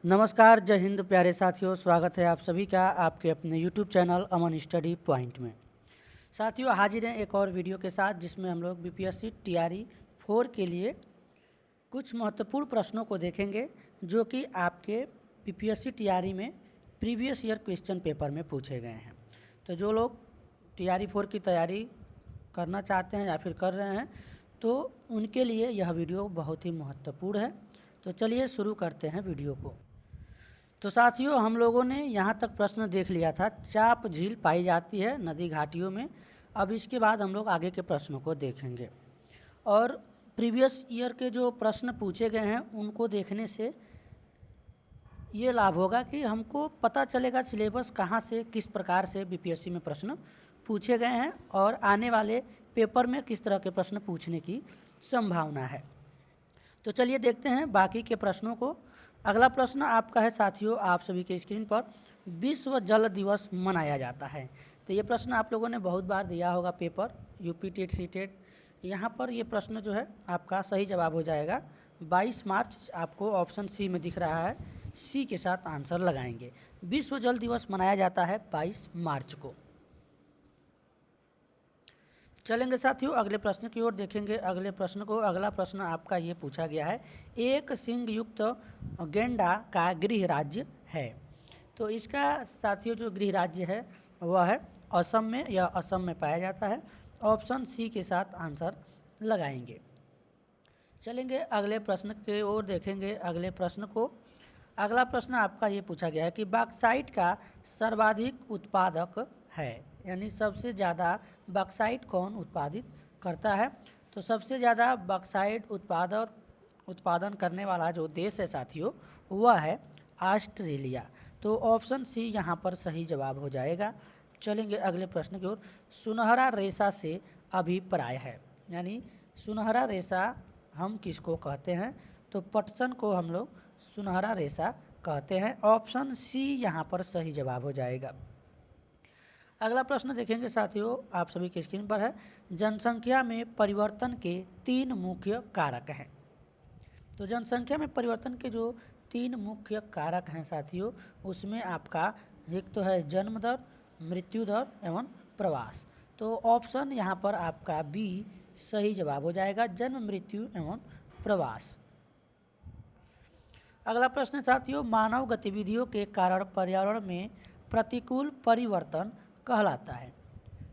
नमस्कार, जय हिंद प्यारे साथियों। स्वागत है आप सभी का आपके अपने यूट्यूब चैनल अमन स्टडी पॉइंट में। साथियों, हाजिर हैं एक और वीडियो के साथ जिसमें हम लोग बीपीएससी टीआरई 4 के लिए कुछ महत्वपूर्ण प्रश्नों को देखेंगे जो कि आपके बीपीएससी टीआरई में प्रीवियस ईयर क्वेश्चन पेपर में पूछे गए हैं। तो जो लोग टीआरई 4 की तैयारी करना चाहते हैं या फिर कर रहे हैं तो उनके लिए यह वीडियो बहुत ही महत्वपूर्ण है। तो चलिए शुरू करते हैं वीडियो को। तो साथियों, हम लोगों ने यहाँ तक प्रश्न देख लिया था। चाप झील पाई जाती है नदी घाटियों में। अब इसके बाद हम लोग आगे के प्रश्नों को देखेंगे और प्रीवियस ईयर के जो प्रश्न पूछे गए हैं उनको देखने से ये लाभ होगा कि हमको पता चलेगा सिलेबस कहाँ से किस प्रकार से बीपीएससी में प्रश्न पूछे गए हैं और आने वाले पेपर में किस तरह के प्रश्न पूछने की संभावना है। तो चलिए देखते हैं बाकी के प्रश्नों को। अगला प्रश्न आपका है साथियों, आप सभी के स्क्रीन पर, विश्व जल दिवस मनाया जाता है। तो ये प्रश्न आप लोगों ने बहुत बार दिया होगा पेपर, यूपी टेट सी टेट। यहाँ पर ये प्रश्न जो है आपका सही जवाब हो जाएगा 22 मार्च। आपको ऑप्शन सी में दिख रहा है, सी के साथ आंसर लगाएंगे। विश्व जल दिवस मनाया जाता है 22 मार्च को। चलेंगे साथियों अगले प्रश्न की ओर देखेंगे अगले प्रश्न को। अगला प्रश्न आपका ये पूछा गया है, एक सिंह युक्त गेंडा का गृह राज्य है। तो इसका साथियों जो गृह राज्य है वह है असम में, या असम में पाया जाता है। ऑप्शन सी के साथ आंसर लगाएंगे। चलेंगे अगले प्रश्न की ओर देखेंगे अगले प्रश्न को। अगला प्रश्न आपका ये पूछा गया है कि बॉक्साइट का सर्वाधिक उत्पादक है, यानी सबसे ज़्यादा बॉक्साइट कौन उत्पादित करता है। तो सबसे ज़्यादा बॉक्साइट उत्पादन करने वाला जो देश है साथियों वह है ऑस्ट्रेलिया। तो ऑप्शन सी यहाँ पर सही जवाब हो जाएगा। चलेंगे अगले प्रश्न की ओर। सुनहरा रेशा से अभिप्राय है, यानी सुनहरा रेशा हम किसको कहते हैं। तो पटसन को हम लोग सुनहरा रेशा कहते हैं। ऑप्शन सी यहाँ पर सही जवाब हो जाएगा। अगला प्रश्न देखेंगे साथियों, आप सभी के स्क्रीन पर है, जनसंख्या में परिवर्तन के 3 मुख्य कारक हैं। तो जनसंख्या में परिवर्तन के जो 3 मुख्य कारक हैं साथियों, उसमें आपका एक तो है जन्म दर, मृत्यु दर एवं प्रवास। तो ऑप्शन यहाँ पर आपका बी सही जवाब हो जाएगा, जन्म मृत्यु एवं प्रवास। अगला प्रश्न साथियों, मानव गतिविधियों के कारण पर्यावरण में प्रतिकूल परिवर्तन कहलाता है।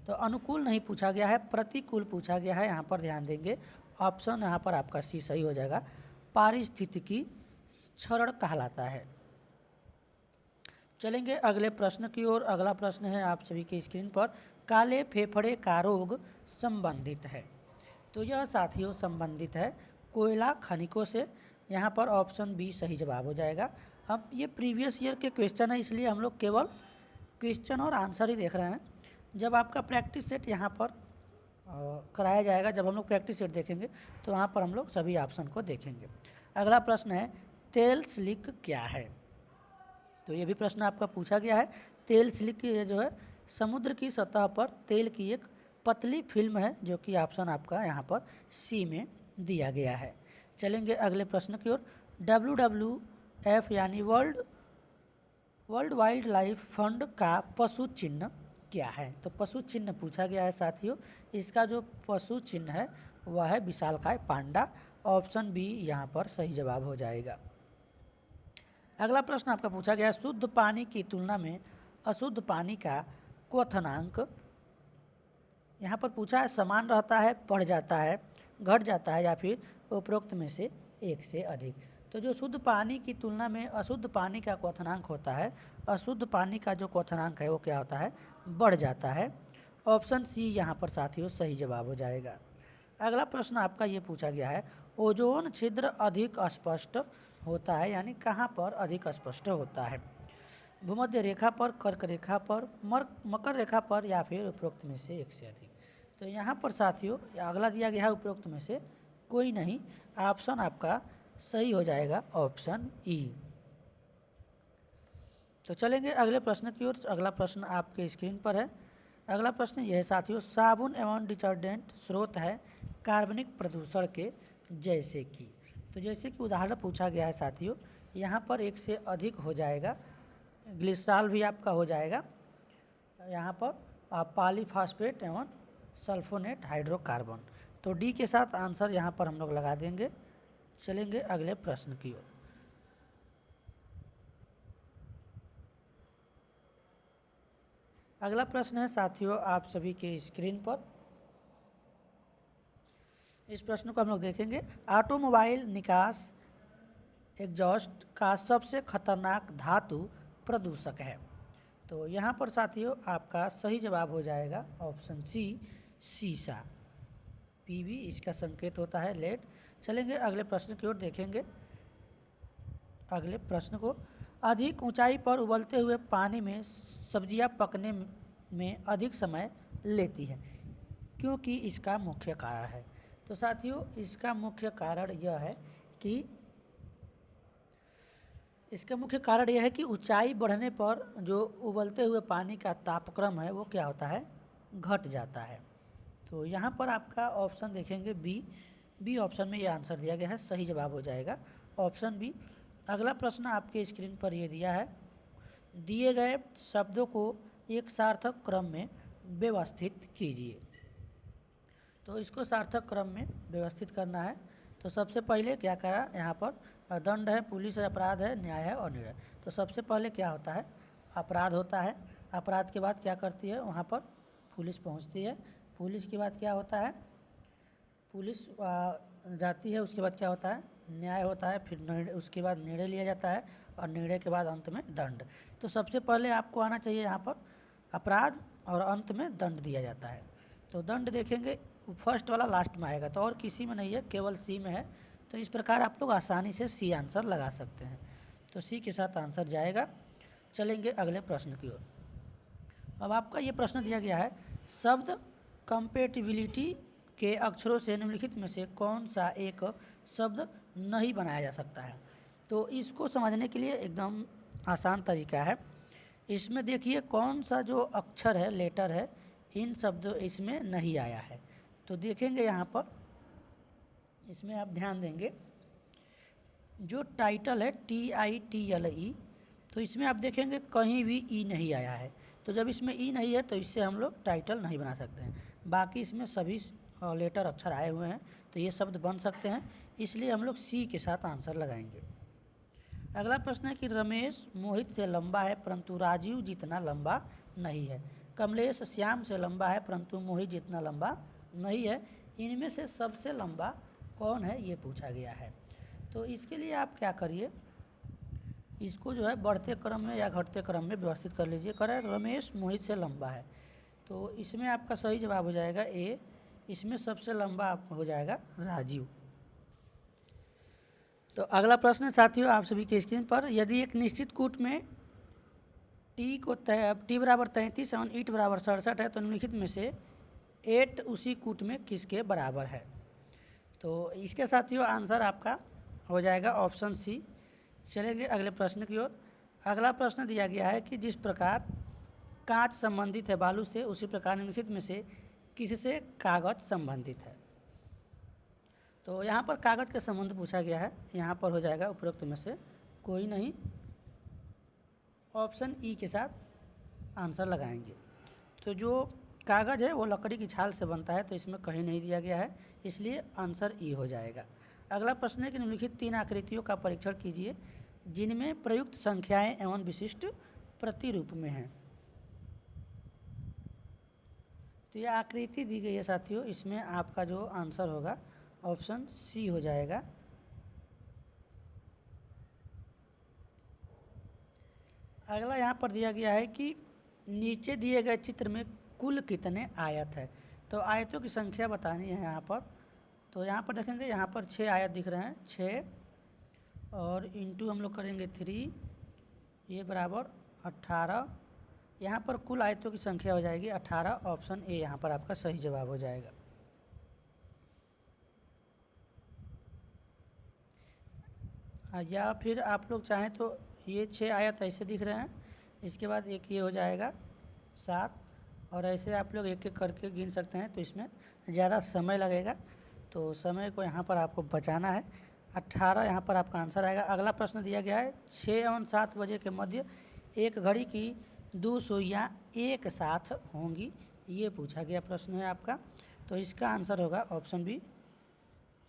तो अनुकूल नहीं पूछा गया है, प्रतिकूल पूछा गया है। यहाँ पर ध्यान देंगे, ऑप्शन यहाँ पर आपका सी सही हो जाएगा, पारिस्थितिकी क्षरण कहलाता है। चलेंगे अगले प्रश्न की ओर। अगला प्रश्न है आप सभी के स्क्रीन पर, काले फेफड़े का रोग संबंधित है। तो यह साथियों संबंधित है कोयला खनिकों से। यहाँ पर ऑप्शन बी सही जवाब हो जाएगा। अब ये प्रीवियस ईयर के क्वेश्चन है, इसलिए हम लोग केवल क्वेश्चन और आंसर ही देख रहे हैं। जब आपका प्रैक्टिस सेट यहाँ पर कराया जाएगा, जब हम लोग प्रैक्टिस सेट देखेंगे तो वहाँ पर हम लोग सभी ऑप्शन को देखेंगे। अगला प्रश्न है, तेल स्लिक क्या है। तो ये भी प्रश्न आपका पूछा गया है। तेल स्लिक ये जो है समुद्र की सतह पर तेल की एक पतली फिल्म है, जो कि ऑप्शन आपका यहाँ पर सी में दिया गया है। चलेंगे अगले प्रश्न की ओर। WWF यानी वर्ल्ड वाइल्ड लाइफ फंड का पशु चिन्ह क्या है। तो पशु चिन्ह पूछा गया है साथियों। इसका जो पशु चिन्ह है वह है विशालकाय पांडा। ऑप्शन बी यहाँ पर सही जवाब हो जाएगा। अगला प्रश्न आपका पूछा गया है, शुद्ध पानी की तुलना में अशुद्ध पानी का क्वथनांक। यहाँ पर पूछा है समान रहता है, बढ़ जाता है, घट जाता है या फिर उपरोक्त में से एक से अधिक। तो जो शुद्ध पानी की तुलना में अशुद्ध पानी का क्वथनांक होता है, अशुद्ध पानी का जो क्वथनांक है वो क्या होता है, बढ़ जाता है। ऑप्शन सी यहाँ पर साथियों सही जवाब हो जाएगा। अगला प्रश्न आपका ये पूछा गया है, ओजोन छिद्र अधिक स्पष्ट होता है, यानी कहाँ पर अधिक स्पष्ट होता है। भूमध्य रेखा पर, कर्क रेखा पर, मकर रेखा पर या फिर उपरोक्त में से एक से अधिक। तो यहाँ पर साथियों अगला दिया गया है उपरोक्त में से कोई नहीं। ऑप्शन आपका सही हो जाएगा, ऑप्शन ई। तो चलेंगे अगले प्रश्न की ओर। अगला प्रश्न आपके स्क्रीन पर है। अगला प्रश्न यह है साथियों, साबुन एवं डिटर्जेंट स्रोत है कार्बनिक प्रदूषण के, जैसे कि। तो जैसे कि उदाहरण पूछा गया है साथियों, यहाँ पर एक से अधिक हो जाएगा, ग्लिसरॉल भी आपका हो जाएगा, यहाँ पर पॉलीफॉस्फेट एवं सल्फोनेट हाइड्रोकार्बन। तो डी के साथ आंसर यहाँ पर हम लोग लगा देंगे। चलेंगे अगले प्रश्न की ओर। अगला प्रश्न है साथियों आप सभी के स्क्रीन पर। इस प्रश्न को हम लोग देखेंगे। ऑटोमोबाइल निकास एग्जॉस्ट का सबसे खतरनाक धातु प्रदूषक है। तो यहाँ पर साथियों आपका सही जवाब हो जाएगा ऑप्शन सी, सीसा। पीबी इसका संकेत होता है लेड। चलेंगे अगले प्रश्न की ओर देखेंगे। अगले प्रश्न को, अधिक ऊंचाई पर उबलते हुए पानी में सब्जियां पकने में अधिक समय लेती है, क्योंकि इसका मुख्य कारण है। तो साथियों इसका मुख्य कारण यह है कि ऊंचाई बढ़ने पर जो उबलते हुए पानी का तापक्रम है वो क्या होता है, घट जाता है। तो यहाँ पर आपका ऑप्शन देखेंगे बी ऑप्शन में ये आंसर दिया गया है, सही जवाब हो जाएगा ऑप्शन बी। अगला प्रश्न आपके स्क्रीन पर ये दिया है, दिए गए शब्दों को एक सार्थक क्रम में व्यवस्थित कीजिए। तो इसको सार्थक क्रम में व्यवस्थित करना है। तो सबसे पहले क्या करा, यहाँ पर दंड है, पुलिस है, अपराध है, न्याय है और निर्णय। तो सबसे पहले क्या होता है, अपराध होता है। अपराध के बाद क्या करती है, वहाँ पर पुलिस पहुँचती है। पुलिस के बाद क्या होता है, पुलिस जाती है। उसके बाद क्या होता है, न्याय होता है। फिर उसके बाद निर्णय लिया जाता है और निर्णय के बाद अंत में दंड। तो सबसे पहले आपको आना चाहिए यहाँ पर अपराध और अंत में दंड दिया जाता है। तो दंड देखेंगे फर्स्ट वाला लास्ट में आएगा, तो और किसी में नहीं है, केवल सी में है। तो इस प्रकार आप लोग आसानी से सी आंसर लगा सकते हैं। तो सी के साथ आंसर जाएगा। चलेंगे अगले प्रश्न की ओर। अब आपका ये प्रश्न दिया गया है, शब्द कंपेटिबिलिटी के अक्षरों से निम्नलिखित में से कौन सा एक शब्द नहीं बनाया जा सकता है। तो इसको समझने के लिए एकदम आसान तरीका है। इसमें देखिए कौन सा जो अक्षर है, लेटर है, इन शब्दों इसमें नहीं आया है। तो देखेंगे यहाँ पर, इसमें आप ध्यान देंगे जो टाइटल है TITLE, तो इसमें आप देखेंगे कहीं भी ई नहीं आया है। तो जब इसमें ई नहीं है तो इससे हम लोग टाइटल नहीं बना सकते हैं। बाकी इसमें सभी लेटर अक्षर आए हुए हैं, तो ये शब्द बन सकते हैं। इसलिए हम लोग सी के साथ आंसर लगाएंगे। अगला प्रश्न है कि रमेश मोहित से लंबा है परंतु राजीव जितना लंबा नहीं है। कमलेश श्याम से लंबा है परंतु मोहित जितना लंबा नहीं है। इनमें से सबसे लंबा कौन है, ये पूछा गया है। तो इसके लिए आप क्या करिए, इसको जो है बढ़ते क्रम में या घटते क्रम में व्यवस्थित कर लीजिए। करें रमेश मोहित से लंबा है, तो इसमें आपका सही जवाब हो जाएगा ए। इसमें सबसे लंबा आप हो जाएगा राजीव। तो अगला प्रश्न साथियों आप सभी के स्क्रीन पर, यदि एक निश्चित कूट में टी बराबर 33 और ईट बराबर 67 है तो निम्नलिखित में से 8 उसी कूट में किसके बराबर है। तो इसके साथियों आंसर आपका हो जाएगा ऑप्शन सी। चलेंगे अगले प्रश्न की ओर। अगला प्रश्न दिया गया है कि जिस प्रकार कांच संबंधित है बालू से, उसी प्रकार निम्नलिखित में से किससे कागज संबंधित है। तो यहाँ पर कागज का संबंध पूछा गया है। यहाँ पर हो जाएगा उपरोक्त में से कोई नहीं, ऑप्शन ई के साथ आंसर लगाएंगे। तो जो कागज़ है वो लकड़ी की छाल से बनता है, तो इसमें कहीं नहीं दिया गया है, इसलिए आंसर ई हो जाएगा। अगला प्रश्न है कि निम्नलिखित 3 आकृतियों का परीक्षण कीजिए जिनमें प्रयुक्त संख्याएं एवं विशिष्ट प्रतिरूप में हैं। तो यह आकृति दी गई है साथियों, इसमें आपका जो आंसर होगा ऑप्शन सी हो जाएगा। अगला यहाँ पर दिया गया है कि नीचे दिए गए चित्र में कुल कितने आयत है। तो आयतों की संख्या बतानी है यहाँ पर। तो यहाँ पर देखेंगे, यहाँ पर 6 आयत दिख रहे हैं, 6 और इंटू हम लोग करेंगे 3, ये बराबर 18। यहाँ पर कुल आयतों की संख्या हो जाएगी 18। ऑप्शन ए यहाँ पर आपका सही जवाब हो जाएगा। या फिर आप लोग चाहें तो ये 6 आयत ऐसे दिख रहे हैं, इसके बाद एक ये हो जाएगा 7, और ऐसे आप लोग एक एक करके गिन सकते हैं। तो इसमें ज़्यादा समय लगेगा, तो समय को यहाँ पर आपको बचाना है। 18 यहाँ पर आपका आंसर आएगा। अगला प्रश्न दिया गया है 6 एवं 7 बजे के मध्य एक घड़ी की 2 सुइयाँ एक साथ होंगी, ये पूछा गया प्रश्न है आपका। तो इसका आंसर होगा ऑप्शन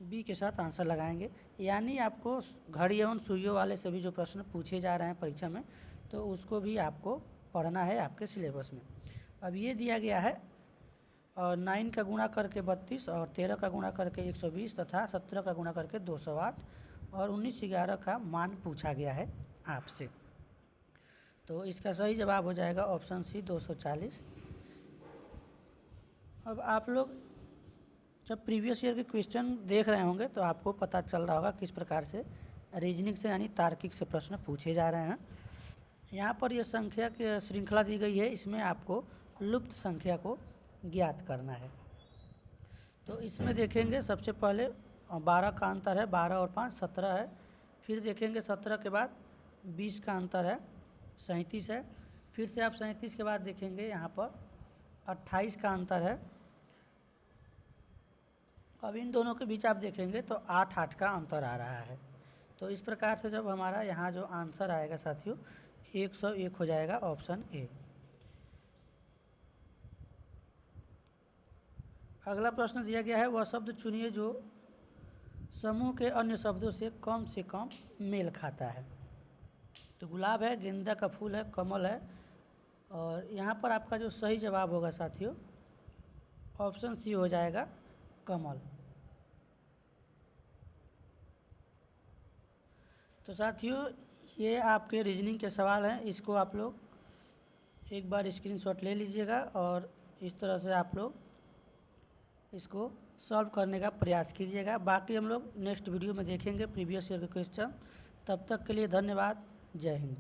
बी के साथ आंसर लगाएंगे। यानी आपको घड़ी एवं सुइयों वाले सभी जो प्रश्न पूछे जा रहे हैं परीक्षा में, तो उसको भी आपको पढ़ना है आपके सिलेबस में। अब ये दिया गया है और 9 का गुणा करके 32 और 13 का गुणा करके 120 तथा 17 का गुणा करके 208 और 19-11 का मान पूछा गया है आपसे। तो इसका सही जवाब हो जाएगा ऑप्शन सी 240। अब आप लोग जब प्रीवियस ईयर के क्वेश्चन देख रहे होंगे तो आपको पता चल रहा होगा किस प्रकार से रीजनिंग से यानी तार्किक से प्रश्न पूछे जा रहे हैं। यहाँ पर यह संख्या की श्रृंखला दी गई है, इसमें आपको लुप्त संख्या को ज्ञात करना है। तो इसमें देखेंगे सबसे पहले 12 का अंतर है, 12 और 5 17 है। फिर देखेंगे 17 के बाद 20 का अंतर है, 37 है। फिर से आप 37 के बाद देखेंगे यहाँ पर 28 का अंतर है। अब इन दोनों के बीच आप देखेंगे तो 8 का अंतर आ रहा है। तो इस प्रकार से जब हमारा यहाँ जो आंसर आएगा साथियों 101 हो जाएगा ऑप्शन ए। अगला प्रश्न दिया गया है वह शब्द चुनिए जो समूह के अन्य शब्दों से कम मेल खाता है। तो गुलाब है, गेंदा का फूल है, कमल है, और यहाँ पर आपका जो सही जवाब होगा साथियों ऑप्शन सी हो जाएगा कमल। तो साथियों ये आपके रीजनिंग के सवाल हैं, इसको आप लोग एक बार स्क्रीनशॉट ले लीजिएगा और इस तरह से आप लोग इसको सॉल्व करने का प्रयास कीजिएगा। बाकी हम लोग नेक्स्ट वीडियो में देखेंगे प्रीवियस ईयर के क्वेश्चन। तब तक के लिए धन्यवाद। जय हिंद।